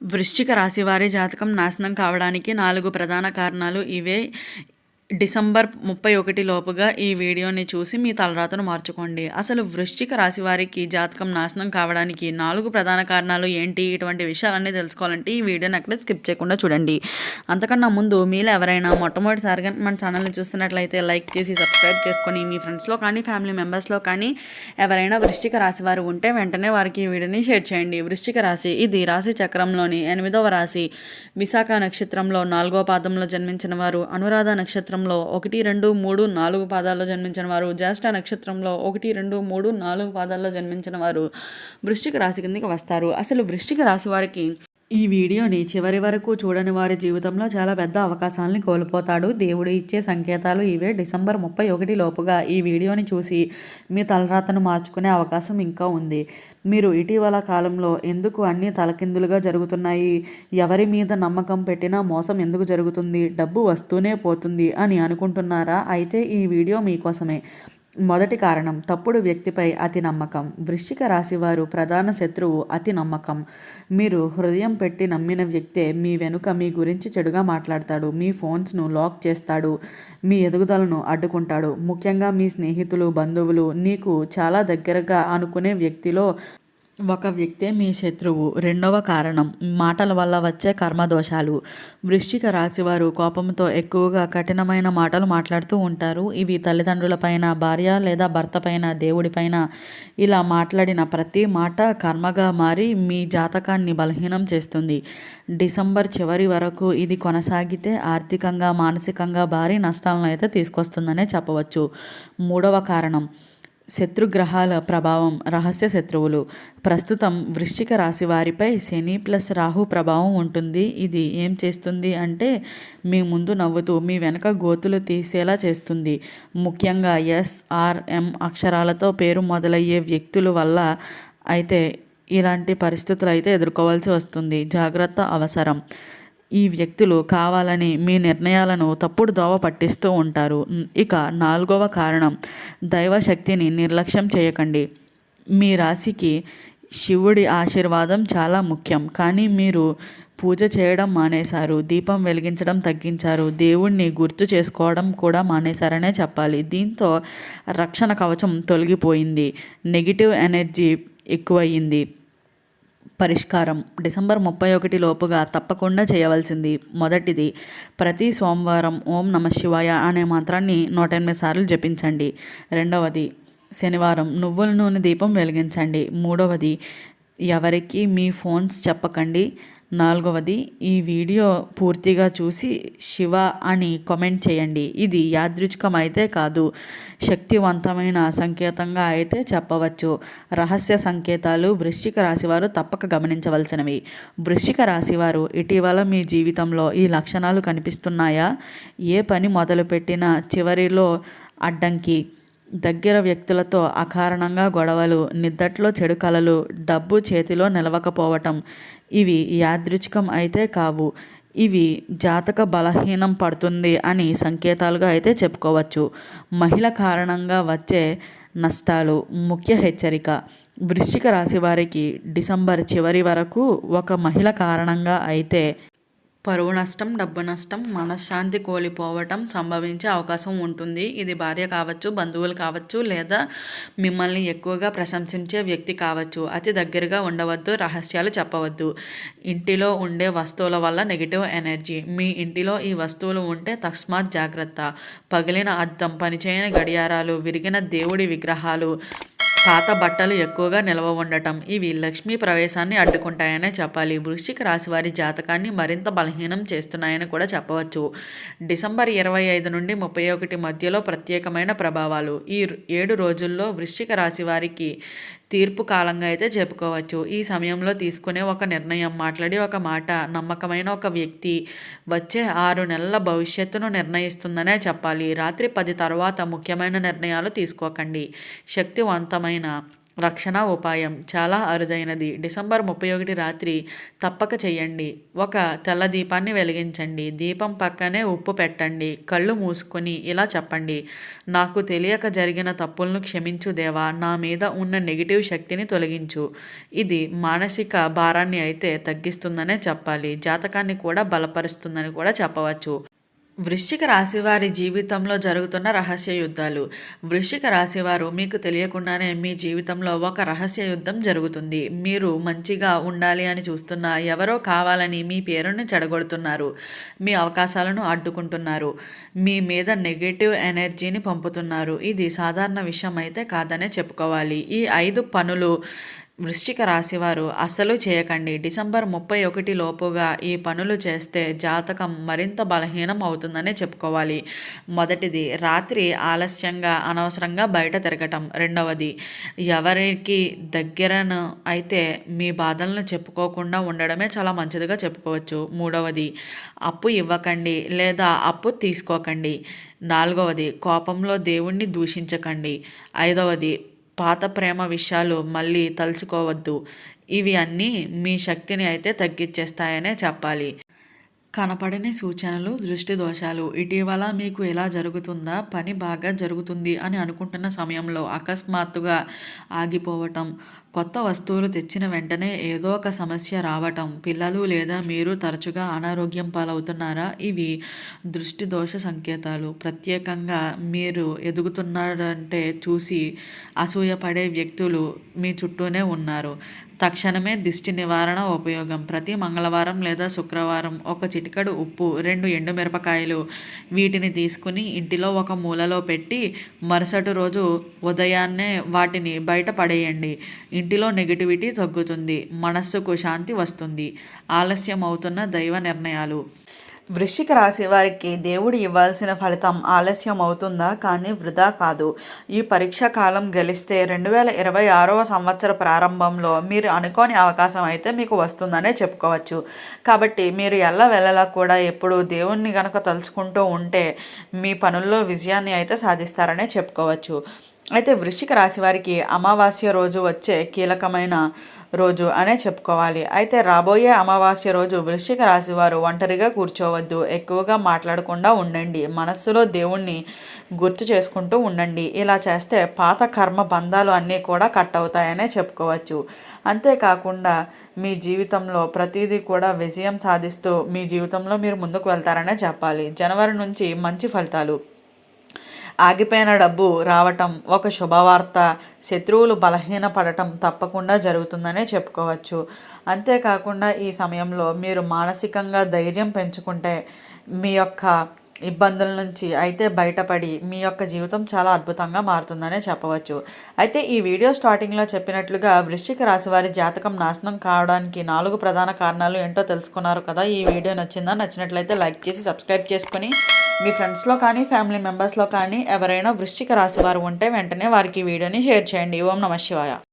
వృశ్చిక రాశి వారి జాతకం నాశనం కావడానికి 4 ప్రధాన కారణాలు ఇవే. డిసెంబర్ 31 లోపుగా ఈ వీడియోని చూసి మీ తలరాతను మార్చుకోండి. అసలు వృశ్చిక రాశి వారికి జాతకం నాశనం కావడానికి 4 ప్రధాన కారణాలు ఏంటి? ఇటువంటి విషయాలన్నీ తెలుసుకోవాలంటే ఈ వీడియోని అక్కడ స్కిప్ చేయకుండా చూడండి. అంతకన్నా ముందు మీలో ఎవరైనా మొట్టమొదటిసారిగా మన ఛానల్ని చూస్తున్నట్లయితే లైక్ చేసి సబ్స్క్రైబ్ చేసుకొని మీ ఫ్రెండ్స్లో కానీ ఫ్యామిలీ మెంబర్స్లో కానీ ఎవరైనా వృశ్చిక రాశి వారు ఉంటే వెంటనే వారికి ఈ వీడియోని షేర్ చేయండి. వృశ్చిక రాశి ఇది రాశి చక్రంలోని 8వ రాశి. విశాఖ నక్షత్రంలో 4వ పాదంలో జన్మించిన వారు, అనురాధ నక్షత్రంలో 1, 2, 3, 4 పాదాల్లో జన్మించిన వారు, జ్యేష్ఠ నక్షత్రంలో 1, 2, 3, 4 పాదాల్లో జన్మించిన వారు వృశ్చిక రాశి కిందకి వస్తారు. అసలు వృశ్చిక రాశి వారికి ఈ వీడియోని చివరి వరకు చూడని వారి జీవితంలో చాలా పెద్ద అవకాశాలని కోల్పోతాడు. దేవుడు ఇచ్చే సంకేతాలు ఇవే. డిసెంబర్ 31 లోపుగా ఈ వీడియోని చూసి మీ తలరాతను మార్చుకునే అవకాశం ఇంకా ఉంది. మీరు ఇటీవల కాలంలో ఎందుకు అన్నీ తలకిందులుగా జరుగుతున్నాయి, ఎవరి మీద నమ్మకం పెట్టినా మోసం ఎందుకు జరుగుతుంది, డబ్బు వస్తూనే పోతుంది అని అనుకుంటున్నారా? అయితే ఈ వీడియో మీకోసమే. మొదటి కారణం తప్పుడు వ్యక్తిపై అతి నమ్మకం. వృశ్చిక రాశి వారు ప్రధాన శత్రువు అతి నమ్మకం. మీరు హృదయం పెట్టి నమ్మిన వ్యక్తే మీ వెనుక మీ గురించి చెడుగా మాట్లాడతాడు, మీ ఫోన్స్ను లాక్ చేస్తాడు, మీ ఎదుగుదలను అడ్డుకుంటాడు. ముఖ్యంగా మీ స్నేహితులు, బంధువులు, నీకు చాలా దగ్గరగా అనుకునే వ్యక్తిలో ఒక వ్యక్తే మీ శత్రువు. రెండవ కారణం మాటల వల్ల వచ్చే కర్మదోషాలు. వృశ్చిక రాశివారు కోపంతో ఎక్కువగా కఠినమైన మాటలు మాట్లాడుతూ ఉంటారు. ఇవి తల్లిదండ్రులపైన, భార్య లేదా భర్తపైన, దేవుడిపైన ఇలా మాట్లాడిన ప్రతి మాట కర్మగా మారి మీ జాతకాన్ని బలహీనం చేస్తుంది. డిసెంబర్ చివరి వరకు ఇది కొనసాగితే ఆర్థికంగా, మానసికంగా భారీ నష్టాలను అయితే తీసుకొస్తుందనే చెప్పవచ్చు. మూడవ కారణం శత్రుగ్రహాల ప్రభావం. రహస్య శత్రువులు. ప్రస్తుతం వృశ్చిక రాశి వారిపై శని ప్లస్ రాహు ప్రభావం ఉంటుంది. ఇది ఏం చేస్తుంది అంటే మీ ముందు నవ్వుతూ మీ వెనక గోతులు తీసేలా చేస్తుంది. ముఖ్యంగా SRM అక్షరాలతో పేరు మొదలయ్యే వ్యక్తుల వల్ల అయితే ఇలాంటి పరిస్థితులు అయితే ఎదుర్కోవాల్సి వస్తుంది. జాగ్రత్త అవసరం. ఈ వ్యక్తులు కావాలని మీ నిర్ణయాలను తప్పుడు దోవ పట్టిస్తూ ఉంటారు. ఇక 4వ కారణం దైవశక్తిని నిర్లక్ష్యం చేయకండి. మీ రాశికి శివుడి ఆశీర్వాదం చాలా ముఖ్యం, కానీ మీరు పూజ చేయడం మానేశారు, దీపం వెలిగించడం తగ్గించారు, దేవుణ్ణి గుర్తు చేసుకోవడం కూడా మానేశారనే చెప్పాలి. దీంతో రక్షణ కవచం తొలగిపోయింది, నెగిటివ్ ఎనర్జీ ఎక్కువయ్యింది. పరిష్కారం డిసెంబర్ 31 లోపుగా తప్పకుండా చేయవలసింది. మొదటిది, ప్రతి సోమవారం ఓం నమఃశివాయ అనే మంత్రాన్ని 108 సార్లు జపించండి. రెండవది, శనివారం నువ్వుల నూనె దీపం వెలిగించండి. మూడవది, ఎవరికి మీ ఫోన్స్ చెప్పకండి. నాలుగవది, ఈ వీడియో పూర్తిగా చూసి శివ అని కామెంట్ చేయండి. ఇది యాదృచ్ఛికమైతే కాదు, శక్తివంతమైన సంకేతంగా అయితే చెప్పవచ్చు. రహస్య సంకేతాలు వృశ్చిక రాశివారు తప్పక గమనించవలసినవి. వృశ్చిక రాశివారు ఇటీవల మీ జీవితంలో ఈ లక్షణాలు కనిపిస్తున్నాయా? ఏ పని మొదలుపెట్టినా చివరిలో అడ్డంకి, దగ్గర వ్యక్తులతో అకారణంగా గొడవలు, నిద్దట్లో చెడు కలలు, డబ్బు చేతిలో నిలవకపోవటం. ఇవి యాదృచ్ఛికం అయితే కావు, ఇవి జాతక బలహీనం పడుతుంది అని సంకేతాలుగా అయితే చెప్పుకోవచ్చు. మహిళ కారణంగా వచ్చే నష్టాలు. ముఖ్య హెచ్చరిక, వృశ్చిక రాశి వారికి డిసెంబర్ చివరి వరకు ఒక మహిళ కారణంగా అయితే పరువు నష్టం, డబ్బు నష్టం, మనశ్శాంతి కోల్పోవటం సంభవించే అవకాశం ఉంటుంది. ఇది భార్య కావచ్చు, బంధువులు కావచ్చు, లేదా మిమ్మల్ని ఎక్కువగా ప్రశంసించే వ్యక్తి కావచ్చు. అతి దగ్గరగా ఉండవద్దు, రహస్యాలు చెప్పవద్దు. ఇంటిలో ఉండే వస్తువుల వల్ల నెగిటివ్ ఎనర్జీ. మీ ఇంటిలో ఈ వస్తువులు ఉంటే తస్మాత్ జాగ్రత్త. పగిలిన అద్దం, పనిచేయని గడియారాలు, విరిగిన దేవుడి విగ్రహాలు, పాత బట్టలు ఎక్కువగా నిల్వ ఉండటం ఇవి లక్ష్మీ ప్రవేశాన్ని అడ్డుకుంటాయనే చెప్పాలి. వృశ్చిక రాశి వారి జాతకాన్ని మరింత బలహీనం చేస్తున్నాయని కూడా చెప్పవచ్చు. డిసెంబర్ 25 నుండి 31 మధ్యలో ప్రత్యేకమైన ప్రభావాలు. ఈ 7 రోజుల్లో వృశ్చిక రాశి వారికి తీర్పు కాలంగా అయితే చెప్పుకోవచ్చు. ఈ సమయంలో తీసుకునే ఒక నిర్ణయం, మాట్లాడే ఒక మాట, నమ్మకమైన ఒక వ్యక్తి వచ్చే 6 నెలల భవిష్యత్తును నిర్ణయిస్తుందనే చెప్పాలి. రాత్రి 10 తర్వాత ముఖ్యమైన నిర్ణయాలు తీసుకోకండి. శక్తివంతమైన రక్షణ ఉపాయం చాలా అరుదైనది. డిసెంబర్ 31 రాత్రి తప్పక చేయండి. ఒక తెల్ల దీపాన్ని వెలిగించండి. దీపం పక్కనే ఉప్పు పెట్టండి. కళ్ళు మూసుకొని ఇలా చెప్పండి: నాకు తెలియక జరిగిన తప్పులను క్షమించు దేవా, నా మీద ఉన్న నెగిటివ్ శక్తిని తొలగించు. ఇది మానసిక భారాన్ని అయితే తగ్గిస్తుందనే చెప్పాలి. జాతకాన్ని కూడా బలపరుస్తుందని కూడా చెప్పవచ్చు. వృశ్చిక రాశివారి జీవితంలో జరుగుతున్న రహస్య యుద్ధాలు. వృశ్చిక రాశివారు మీకు తెలియకుండానే మీ జీవితంలో ఒక రహస్య యుద్ధం జరుగుతుంది. మీరు మంచిగా ఉండాలి అని చూస్తున్న ఎవరో కావాలని మీ పేరుని చెడగొడుతున్నారు. మీ అవకాశాలను అడ్డుకుంటున్నారు. మీ మీద నెగటివ్ ఎనర్జీని పంపుతున్నారు. ఇది సాధారణ విషయం అయితే కాదనే చెప్పుకోవాలి. ఈ 5 పనులు వృశ్చిక రాశివారు అస్సలు చేయకండి. డిసెంబర్ 31 లోపుగా ఈ పనులు చేస్తే జాతకం మరింత బలహీనం అవుతుందనే చెప్పుకోవాలి. మొదటిది, రాత్రి ఆలస్యంగా అనవసరంగా బయట తిరగటం. రెండవది, ఎవరికి దగ్గరను అయితే మీ బాధలను చెప్పుకోకుండా ఉండడమే చాలా మంచిదిగా చెప్పుకోవచ్చు. మూడవది, అప్పు ఇవ్వకండి లేదా అప్పు తీసుకోకండి. నాలుగవది, కోపంలో దేవుణ్ణి దూషించకండి. ఐదవది, పాత ప్రేమ విషయాలు మళ్ళీ తలుచుకోవద్దు. ఇవి అన్నీ మీ శక్తిని అయితే తగ్గించేస్తాయనే చెప్పాలి. కనపడని సూచనలు, దృష్టి దోషాలు. ఇటీవల మీకు ఎలా జరుగుతుందా, పని బాగా జరుగుతుంది అని అనుకుంటున్న సమయంలో అకస్మాత్తుగా ఆగిపోవటం, కొత్త వస్తువులు తెచ్చిన వెంటనే ఏదో ఒక సమస్య రావటం, పిల్లలు లేదా మీరు తరచుగా అనారోగ్యం పాలవుతున్నారా? ఇవి దృష్టి దోష సంకేతాలు. ప్రత్యేకంగా మీరు ఎదుగుతున్నారంటే చూసి అసూయపడే వ్యక్తులు మీ చుట్టూనే ఉన్నారు. తక్షణమే దిష్టి నివారణ ఉపయోగం. ప్రతి మంగళవారం లేదా శుక్రవారం ఒక చిటికెడు ఉప్పు, 2 ఎండుమిరపకాయలు వీటిని తీసుకుని ఇంటిలో ఒక మూలలో పెట్టి మరుసటి రోజు ఉదయాన్నే వాటిని బయట పడేయండి. ఇంటిలో నెగిటివిటీ తగ్గుతుంది. మనస్సుకు శాంతి వస్తుంది. ఆలస్యం అవుతున్న దైవ నిర్ణయాలు. వృశ్చిక రాశి వారికి దేవుడు ఇవ్వాల్సిన ఫలితం ఆలస్యం అవుతుందా, కానీ వృధా కాదు. ఈ పరీక్షా కాలం గెలిస్తే 2026వ సంవత్సర ప్రారంభంలో మీరు అనుకోని అవకాశం అయితే మీకు వస్తుందనే చెప్పుకోవచ్చు. కాబట్టి మీరు వెళ్ళలా కూడా ఎప్పుడు దేవుణ్ణి కనుక తలుచుకుంటూ ఉంటే మీ పనుల్లో విజయాన్ని అయితే సాధిస్తారనే చెప్పుకోవచ్చు. అయితే వృశ్చిక రాశి వారికి అమావాస్య రోజు వచ్చే కీలకమైన రోజు అనే చెప్పుకోవాలి. అయితే రాబోయే అమావాస్య రోజు వృశ్చిక రాశి వారు ఒంటరిగా కూర్చోవద్దు. ఎక్కువగా మాట్లాడకుండా ఉండండి. మనస్సులో దేవుణ్ణి గుర్తు చేసుకుంటూ ఉండండి. ఇలా చేస్తే పాత కర్మ బంధాలు అన్నీ కూడా కట్ అవుతాయనే చెప్పుకోవచ్చు. అంతేకాకుండా మీ జీవితంలో ప్రతిదీ కూడా విజయం సాధిస్తూ మీ జీవితంలో మీరు ముందుకు వెళ్తారనే చెప్పాలి. జనవరి నుంచి మంచి ఫలితాలు. ఆగిపోయిన డబ్బు రావటం ఒక శుభవార్త. శత్రువులు బలహీనపడటం తప్పకుండా జరుగుతుందనే చెప్పుకోవచ్చు. అంతేకాకుండా ఈ సమయంలో మీరు మానసికంగా ధైర్యం పెంచుకుంటే మీ యొక్క ఇబ్బందుల నుంచి అయితే బయటపడి మీ యొక్క జీవితం చాలా అద్భుతంగా మారుతుందనే చెప్పవచ్చు. అయితే ఈ వీడియో స్టార్టింగ్లో చెప్పినట్లుగా వృశ్చిక రాశి వారి జాతకం నాశనం కావడానికి 4 ప్రధాన కారణాలు ఏంటో తెలుసుకున్నారు కదా. ఈ వీడియో నచ్చినట్లయితే లైక్ చేసి సబ్స్క్రైబ్ చేసుకొని మీ ఫ్రెండ్స్లో కానీ ఫ్యామిలీ మెంబర్స్లో కానీ ఎవరైనా వృశ్చిక రాశి వారు ఉంటే వెంటనే వారికి ఈ వీడియోని షేర్ చేయండి. ఓం నమః శివాయ.